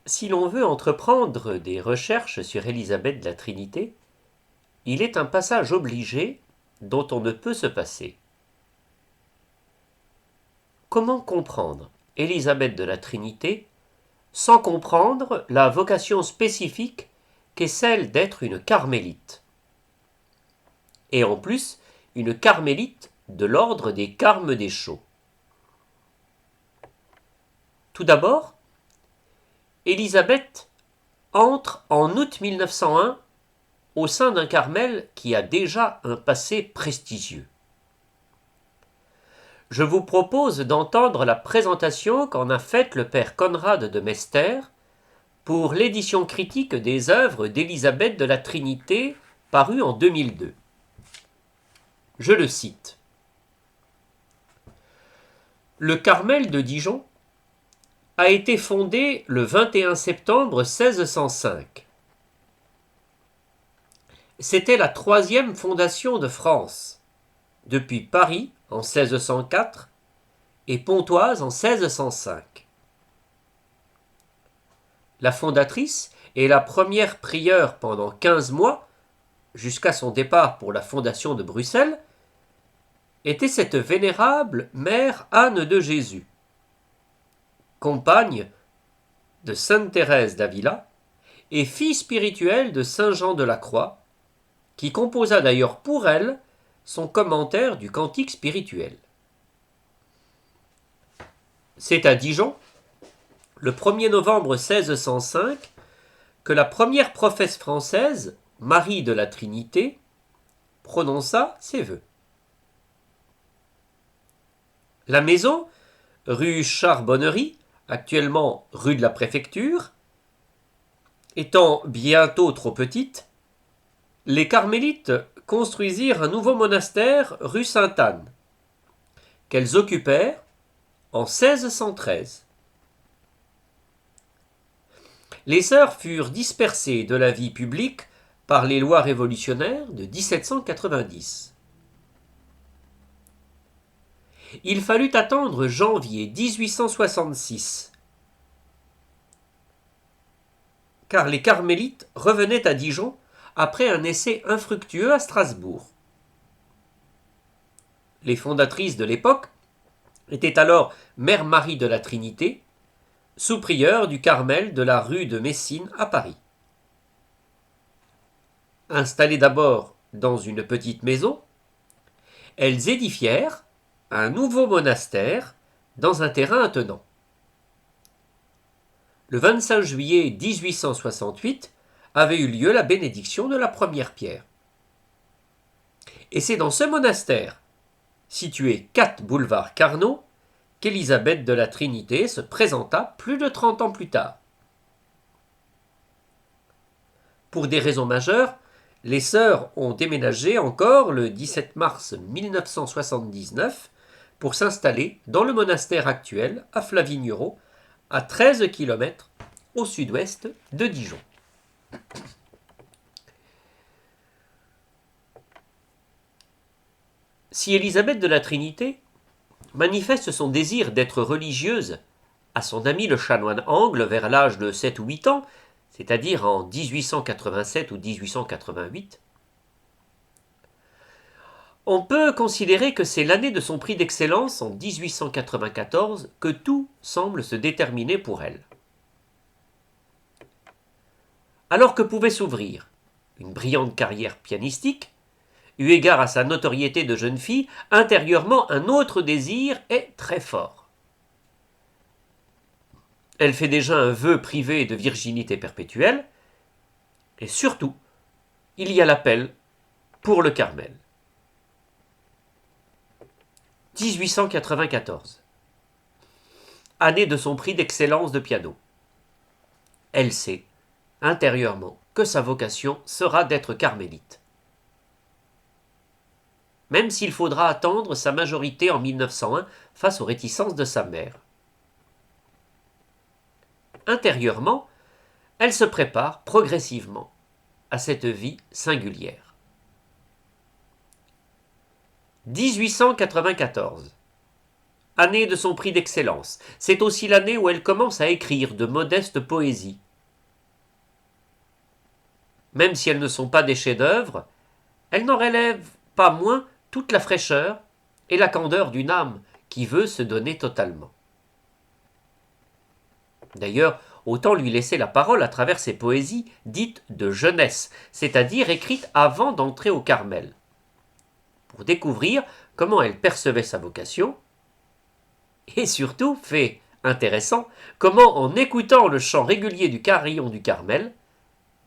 Si l'on veut entreprendre des recherches sur Élisabeth de la Trinité, il est un passage obligé dont on ne peut se passer. Comment comprendre Élisabeth de la Trinité sans comprendre la vocation spécifique qu'est celle d'être une carmélite? Et en plus, une carmélite de l'ordre des Carmes des Chauds. Tout d'abord, Élisabeth entre en août 1901 au sein d'un Carmel qui a déjà un passé prestigieux. Je vous propose d'entendre la présentation qu'en a faite le père Conrad de Mester pour l'édition critique des œuvres d'Élisabeth de la Trinité parue en 2002. Je le cite. Le Carmel de Dijon a été fondé le 21 septembre 1605. C'était la troisième fondation de France, depuis Paris en 1604 et Pontoise en 1605. La fondatrice et la première prieure pendant 15 mois, jusqu'à son départ pour la fondation de Bruxelles, était cette vénérable mère Anne de Jésus, compagne de sainte Thérèse d'Avila et fille spirituelle de saint Jean de la Croix, qui composa d'ailleurs pour elle son commentaire du Cantique spirituel. C'est à Dijon, le 1er novembre 1605, que la première prophète française, Marie de la Trinité, prononça ses vœux. La maison, rue Charbonnerie, actuellement rue de la Préfecture, étant bientôt trop petite, les carmélites construisirent un nouveau monastère rue Sainte-Anne, qu'elles occupèrent en 1613. Les sœurs furent dispersées de la vie publique par les lois révolutionnaires de 1790. Il fallut attendre janvier 1866, car les carmélites revenaient à Dijon après un essai infructueux à Strasbourg. Les fondatrices de l'époque étaient alors Mère Marie de la Trinité, sous-prieure du Carmel de la rue de Messine à Paris. Installées d'abord dans une petite maison, elles édifièrent un nouveau monastère dans un terrain attenant. Le 25 juillet 1868 avait eu lieu la bénédiction de la première pierre. Et c'est dans ce monastère, situé 4 boulevard Carnot, qu'Élisabeth de la Trinité se présenta plus de 30 ans plus tard. Pour des raisons majeures, les sœurs ont déménagé encore le 17 mars 1979 pour s'installer dans le monastère actuel à Flavignerot, à 13 km au sud-ouest de Dijon. Si Élisabeth de la Trinité manifeste son désir d'être religieuse à son ami le chanoine Angle vers l'âge de 7 ou 8 ans, c'est-à-dire en 1887 ou 1888, on peut considérer que c'est l'année de son prix d'excellence en 1894 que tout semble se déterminer pour elle. Alors que pouvait s'ouvrir une brillante carrière pianistique, eu égard à sa notoriété de jeune fille, intérieurement un autre désir est très fort. Elle fait déjà un vœu privé de virginité perpétuelle, et surtout, il y a l'appel pour le Carmel. 1894. Année de son prix d'excellence de piano. Elle sait, intérieurement, que sa vocation sera d'être carmélite. Même s'il faudra attendre sa majorité en 1901 face aux réticences de sa mère. Intérieurement, elle se prépare progressivement à cette vie singulière. 1894. année de son prix d'excellence. C'est aussi l'année où elle commence à écrire de modestes poésies. Même si elles ne sont pas des chefs-d'œuvre, elles n'en relèvent pas moins toute la fraîcheur et la candeur d'une âme qui veut se donner totalement. D'ailleurs, autant lui laisser la parole à travers ses poésies dites de jeunesse, c'est-à-dire écrites avant d'entrer au Carmel, pour découvrir comment elle percevait sa vocation, et surtout, fait intéressant, comment en écoutant le chant régulier du carillon du Carmel,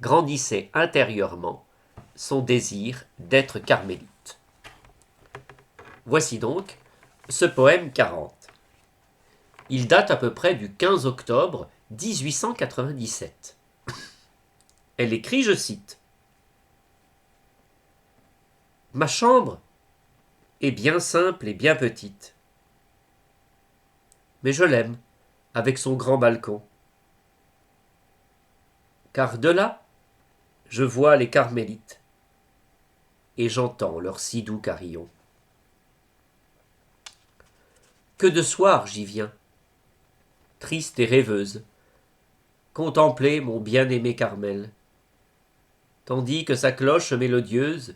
grandissait intérieurement son désir d'être carmélite. Voici donc ce poème 40. Il date à peu près du 15 octobre 1897. Elle écrit, je cite, « Ma chambre est bien simple et bien petite, mais je l'aime avec son grand balcon, car de là, je vois les carmélites et j'entends leur si doux carillon. Que de soir j'y viens, triste et rêveuse, contempler mon bien-aimé Carmel, tandis que sa cloche mélodieuse,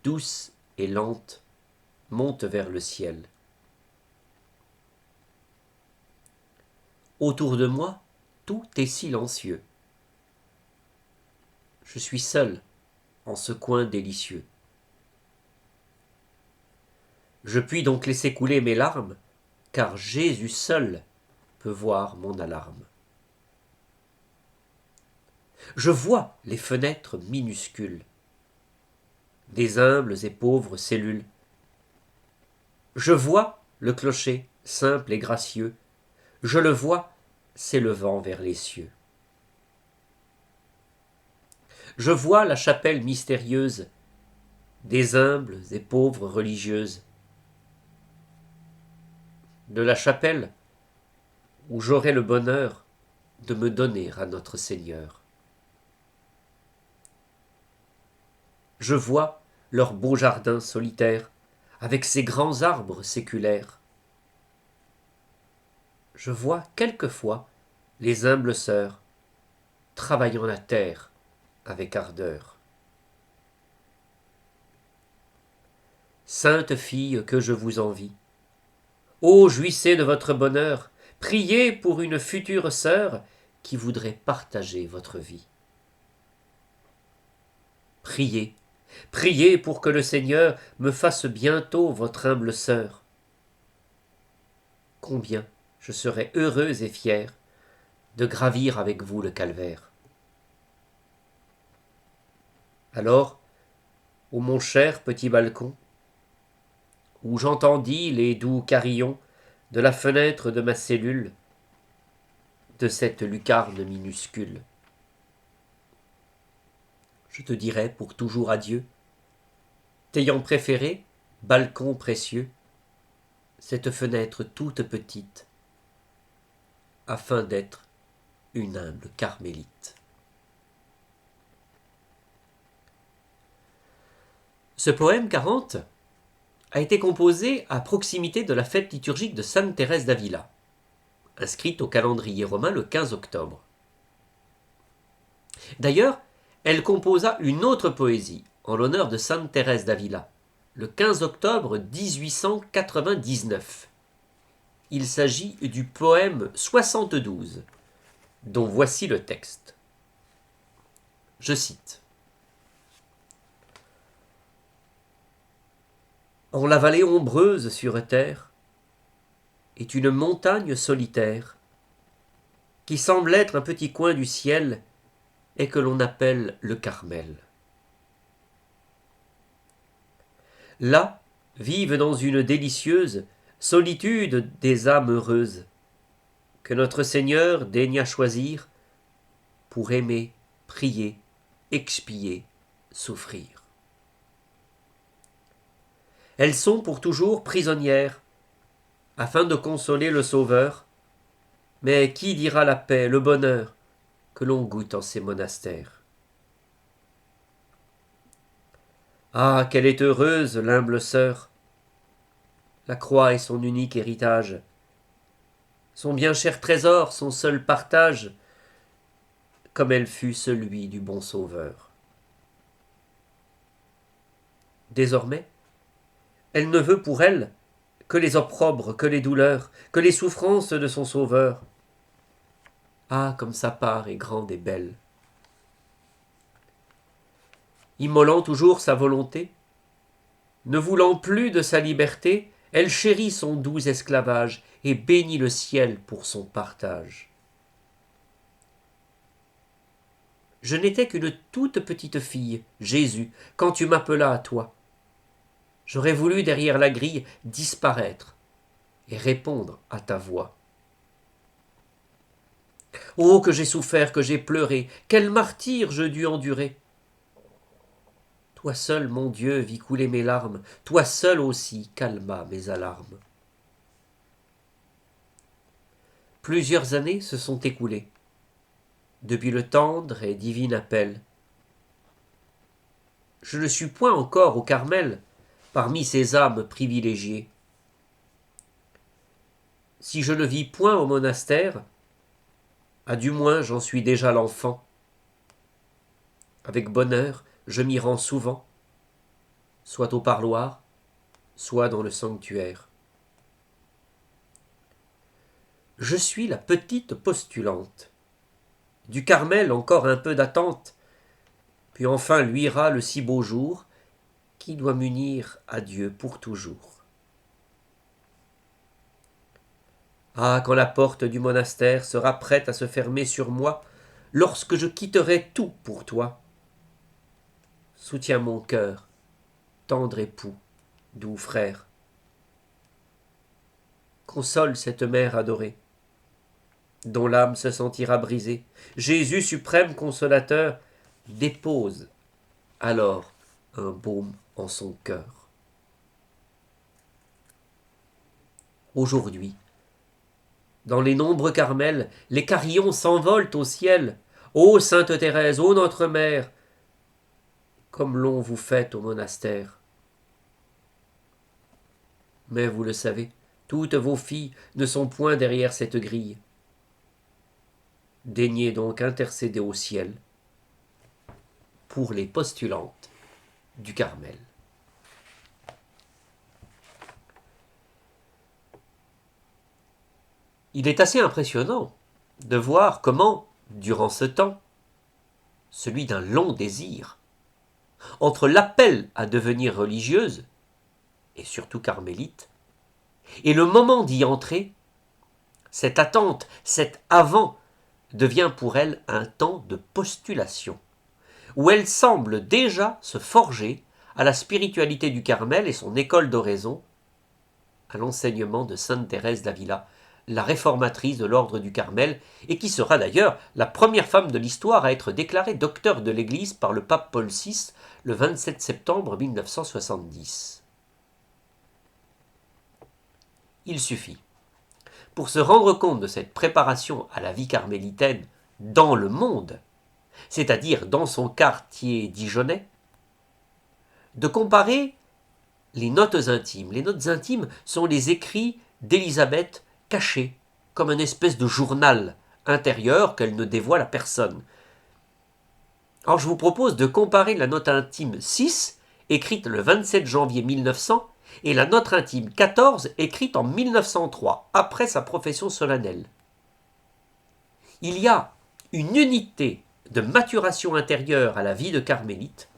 douce et lente, monte vers le ciel. Autour de moi, tout est silencieux. Je suis seul en ce coin délicieux. Je puis donc laisser couler mes larmes, car Jésus seul peut voir mon alarme. Je vois les fenêtres minuscules, des humbles et pauvres cellules. Je vois le clocher simple et gracieux, je le vois s'élevant vers les cieux. Je vois la chapelle mystérieuse des humbles et pauvres religieuses. De la chapelle où j'aurai le bonheur de me donner à notre Seigneur. Je vois leur beau jardin solitaire avec ses grands arbres séculaires. Je vois quelquefois les humbles sœurs travaillant la terre avec ardeur. Sainte fille que je vous envie, ô jouissez de votre bonheur, priez pour une future sœur qui voudrait partager votre vie. Priez, priez pour que le Seigneur me fasse bientôt votre humble sœur. Combien je serais heureuse et fière de gravir avec vous le calvaire. Alors, ô mon cher petit balcon, où j'entendis les doux carillons de la fenêtre de ma cellule, de cette lucarne minuscule, je te dirai pour toujours adieu, t'ayant préféré, balcon précieux, cette fenêtre toute petite, afin d'être une humble carmélite. Ce poème 40 a été composé à proximité de la fête liturgique de Sainte Thérèse d'Avila, inscrite au calendrier romain le 15 octobre. D'ailleurs, elle composa une autre poésie en l'honneur de Sainte Thérèse d'Avila, le 15 octobre 1899. Il s'agit du poème 72, dont voici le texte. Je cite. En la vallée ombreuse sur terre est une montagne solitaire qui semble être un petit coin du ciel et que l'on appelle le Carmel. Là vivent dans une délicieuse solitude des âmes heureuses que notre Seigneur daigna choisir pour aimer, prier, expier, souffrir. Elles sont pour toujours prisonnières, afin de consoler le Sauveur, mais qui dira la paix, le bonheur que l'on goûte en ces monastères? Ah, qu'elle est heureuse, l'humble sœur, La croix est son unique héritage, son bien cher trésor, son seul partage, comme elle fut celui du bon Sauveur. Désormais, elle ne veut pour elle que les opprobres, que les douleurs, que les souffrances de son Sauveur. Ah, comme sa part est grande et belle. Immolant toujours sa volonté, ne voulant plus de sa liberté, elle chérit son doux esclavage et bénit le ciel pour son partage. Je n'étais qu'une toute petite fille, Jésus, quand tu m'appelas à toi. J'aurais voulu derrière la grille disparaître et répondre à ta voix. Oh, que j'ai souffert, que j'ai pleuré, quel martyre je dus endurer. Toi seul, mon Dieu, vis couler mes larmes, toi seul aussi calma mes alarmes. Plusieurs années se sont écoulées depuis le tendre et divin appel. Je ne suis point encore au Carmel, parmi ces âmes privilégiées. Si je ne vis point au monastère, à du moins j'en suis déjà l'enfant. Avec bonheur, je m'y rends souvent, soit au parloir, soit dans le sanctuaire. Je suis la petite postulante. Du Carmel encore un peu d'attente, puis enfin luira le si beau jour qui doit m'unir à Dieu pour toujours. Ah, quand la porte du monastère sera prête à se fermer sur moi, lorsque je quitterai tout pour toi, soutiens mon cœur, tendre époux, doux frère. Console cette mère adorée, dont l'âme se sentira brisée. Jésus suprême consolateur, dépose alors un baume en son cœur. Aujourd'hui, dans les nombreux Carmels, les carillons s'envolent au ciel. Ô Sainte Thérèse, ô notre Mère, comme l'on vous fait au monastère. Mais vous le savez, toutes vos filles ne sont point derrière cette grille. Daignez donc intercéder au ciel pour les postulantes du Carmel. Il est assez impressionnant de voir comment, durant ce temps, celui d'un long désir, entre l'appel à devenir religieuse, et surtout carmélite, et le moment d'y entrer, cette attente, cet avant, devient pour elle un temps de postulation, où elle semble déjà se forger à la spiritualité du Carmel et son école d'oraison, à l'enseignement de sainte Thérèse d'Avila, la réformatrice de l'ordre du Carmel, et qui sera d'ailleurs la première femme de l'histoire à être déclarée docteur de l'Église par le pape Paul VI le 27 septembre 1970. Il suffit, pour se rendre compte de cette préparation à la vie carmélitaine dans le monde, c'est-à-dire dans son quartier dijonnais, de comparer les notes intimes. Les notes intimes sont les écrits d'Élisabeth cachés, comme une espèce de journal intérieur qu'elle ne dévoile à personne. Alors je vous propose de comparer la note intime 6, écrite le 27 janvier 1900, et la note intime 14, écrite en 1903, après sa profession solennelle. Il y a une unité de maturation intérieure à la vie de carmélite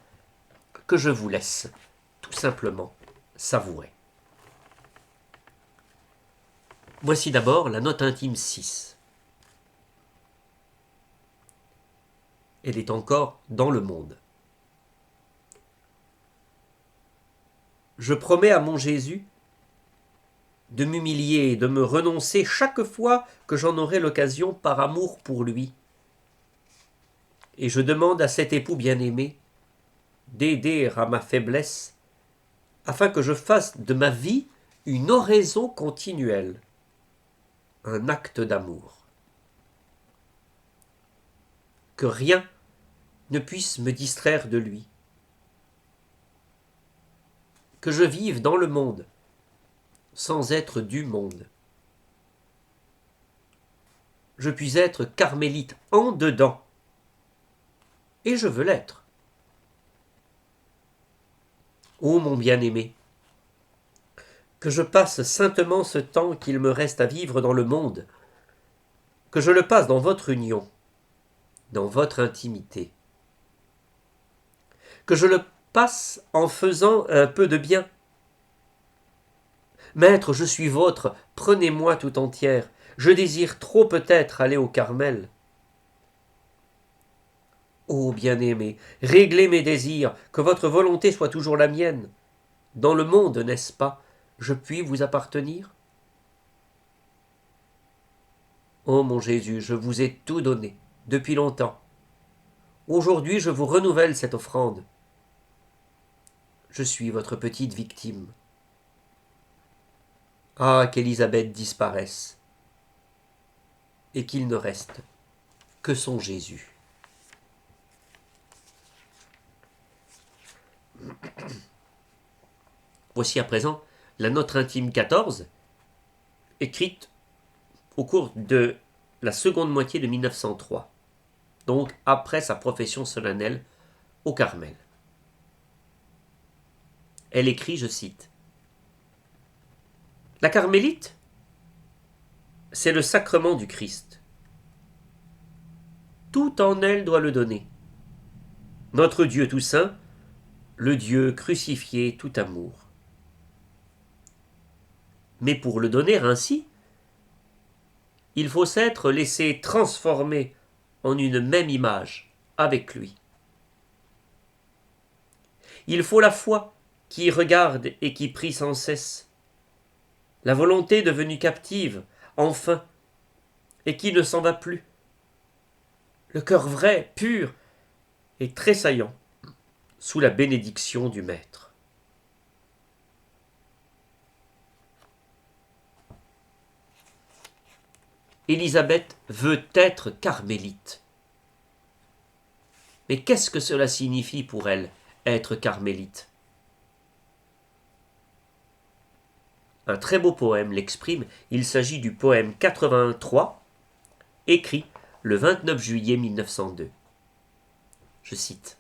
que je vous laisse tout simplement savourer. Voici d'abord la note intime 6. Elle est encore dans le monde. Je promets à mon Jésus de m'humilier et de me renoncer chaque fois que j'en aurai l'occasion par amour pour lui. Et je demande à cet époux bien-aimé d'aider à ma faiblesse afin que je fasse de ma vie une oraison continuelle, un acte d'amour. Que rien ne puisse me distraire de lui. Que je vive dans le monde sans être du monde. Je puis être carmélite en dedans, et je veux l'être. Ô mon bien-aimé, que je passe saintement ce temps qu'il me reste à vivre dans le monde, que je le passe dans votre union, dans votre intimité, que je le passe en faisant un peu de bien. Maître, je suis vôtre, prenez-moi tout entière, je désire trop peut-être aller au Carmel. Ô bien-aimé, réglez mes désirs, que votre volonté soit toujours la mienne. Dans le monde, n'est-ce pas, je puis vous appartenir? Ô mon Jésus, je vous ai tout donné, depuis longtemps. Aujourd'hui, je vous renouvelle cette offrande. Je suis votre petite victime. Ah, qu'Élisabeth disparaisse, et qu'il ne reste que son Jésus. Voici à présent la Notre intime 14, écrite au cours de la seconde moitié de 1903, donc après sa profession solennelle au Carmel. Elle écrit, je cite, « La carmélite, c'est le sacrement du Christ. Tout en elle doit le donner. Notre Dieu tout saint, le Dieu crucifié tout amour. Mais pour le donner ainsi, il faut s'être laissé transformer en une même image avec lui. Il faut la foi qui regarde et qui prie sans cesse, la volonté devenue captive, enfin, et qui ne s'en va plus, le cœur vrai, pur et tressaillant, sous la bénédiction du Maître. Élisabeth veut être carmélite. Mais qu'est-ce que cela signifie pour elle, être carmélite? Un très beau poème l'exprime, il s'agit du poème 83, écrit le 29 juillet 1902. Je cite.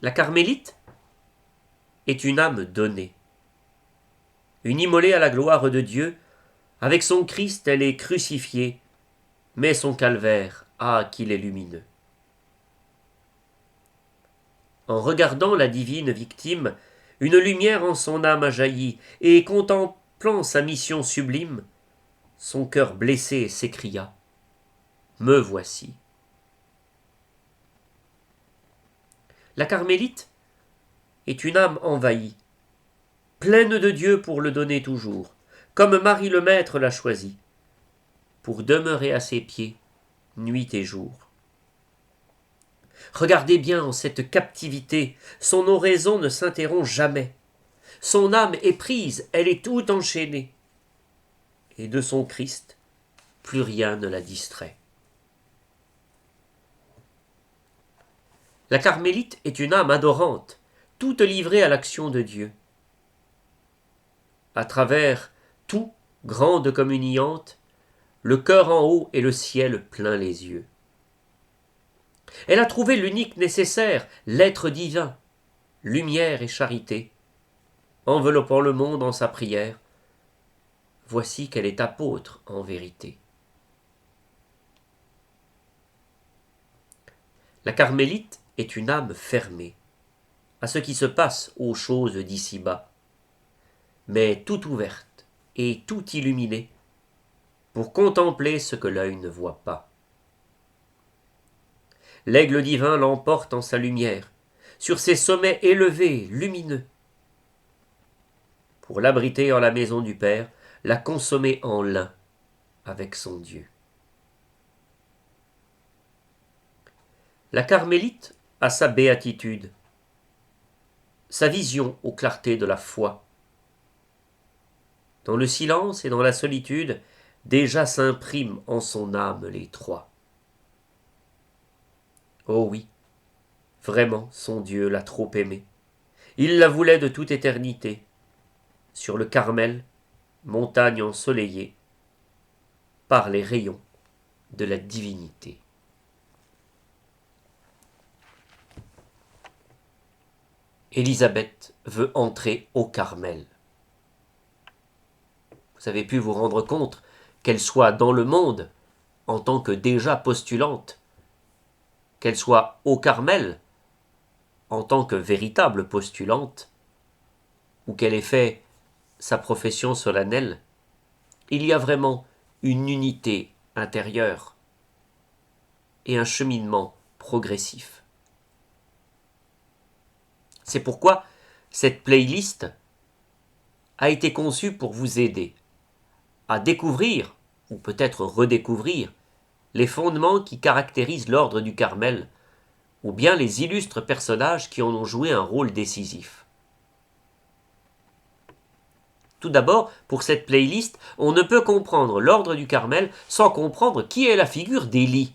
La carmélite est une âme donnée, une immolée à la gloire de Dieu. Avec son Christ, elle est crucifiée, mais son calvaire, ah, qu'il est lumineux. En regardant la divine victime, une lumière en son âme a jailli, et contemplant sa mission sublime, son cœur blessé s'écria « Me voici ». La carmélite est une âme envahie, pleine de Dieu pour le donner toujours, comme Marie le Maître l'a choisi, pour demeurer à ses pieds, nuit et jour. Regardez bien en cette captivité, son oraison ne s'interrompt jamais. Son âme est prise, elle est tout enchaînée. Et de son Christ, plus rien ne la distrait. La carmélite est une âme adorante, toute livrée à l'action de Dieu. À travers tout, grande comme une hyante, le cœur en haut et le ciel plein les yeux. Elle a trouvé l'unique nécessaire, l'être divin, lumière et charité, enveloppant le monde en sa prière. Voici qu'elle est apôtre en vérité. La carmélite est une âme fermée à ce qui se passe aux choses d'ici-bas, mais toute ouverte et tout illuminée pour contempler ce que l'œil ne voit pas. L'aigle divin l'emporte en sa lumière, sur ses sommets élevés, lumineux, pour l'abriter en la maison du Père, la consommer en l'un avec son Dieu. La carmélite a sa béatitude, sa vision aux clartés de la foi. Dans le silence et dans la solitude, déjà s'impriment en son âme les trois. Oh oui, vraiment son Dieu l'a trop aimée. Il la voulait de toute éternité. sur le Carmel, montagne ensoleillée, par les rayons de la divinité. Élisabeth veut entrer au Carmel. Vous avez pu vous rendre compte qu'elle soit dans le monde en tant que déjà postulante, qu'elle soit au Carmel en tant que véritable postulante, ou qu'elle ait fait sa profession solennelle. Il y a vraiment une unité intérieure et un cheminement progressif. C'est pourquoi cette playlist a été conçue pour vous aider à découvrir, ou peut-être redécouvrir, les fondements qui caractérisent l'ordre du Carmel, ou bien les illustres personnages qui en ont joué un rôle décisif. Tout d'abord, pour cette playlist, on ne peut comprendre l'ordre du Carmel sans comprendre qui est la figure d'Élie,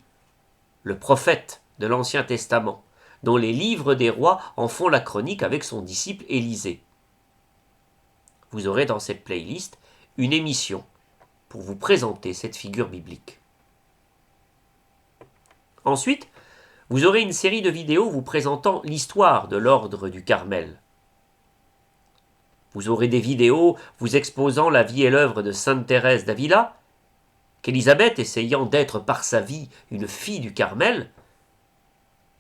le prophète de l'Ancien Testament, dont les livres des rois en font la chronique avec son disciple Élisée. Vous aurez dans cette playlist une émission pour vous présenter cette figure biblique. Ensuite, vous aurez une série de vidéos vous présentant l'histoire de l'ordre du Carmel. Vous aurez des vidéos vous exposant la vie et l'œuvre de Sainte Thérèse d'Avila, qu'Élisabeth, essayant d'être par sa vie une fille du Carmel,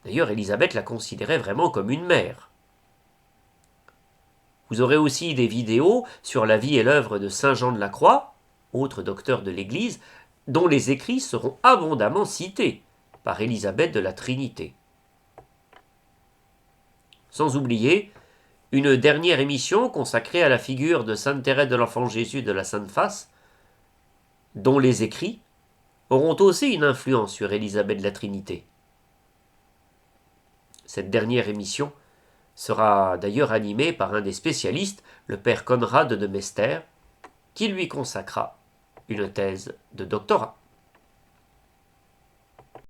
d'ailleurs Élisabeth la considérait vraiment comme une mère. Vous aurez aussi des vidéos sur la vie et l'œuvre de Saint Jean de la Croix, autre docteur de l'Église, dont les écrits seront abondamment cités par Élisabeth de la Trinité. Sans oublier une dernière émission consacrée à la figure de Sainte Thérèse de l'Enfant Jésus de la Sainte Face, dont les écrits auront aussi une influence sur Élisabeth de la Trinité. Cette dernière émission sera d'ailleurs animée par un des spécialistes, le père Conrad de Mester, qui lui consacra une thèse de doctorat.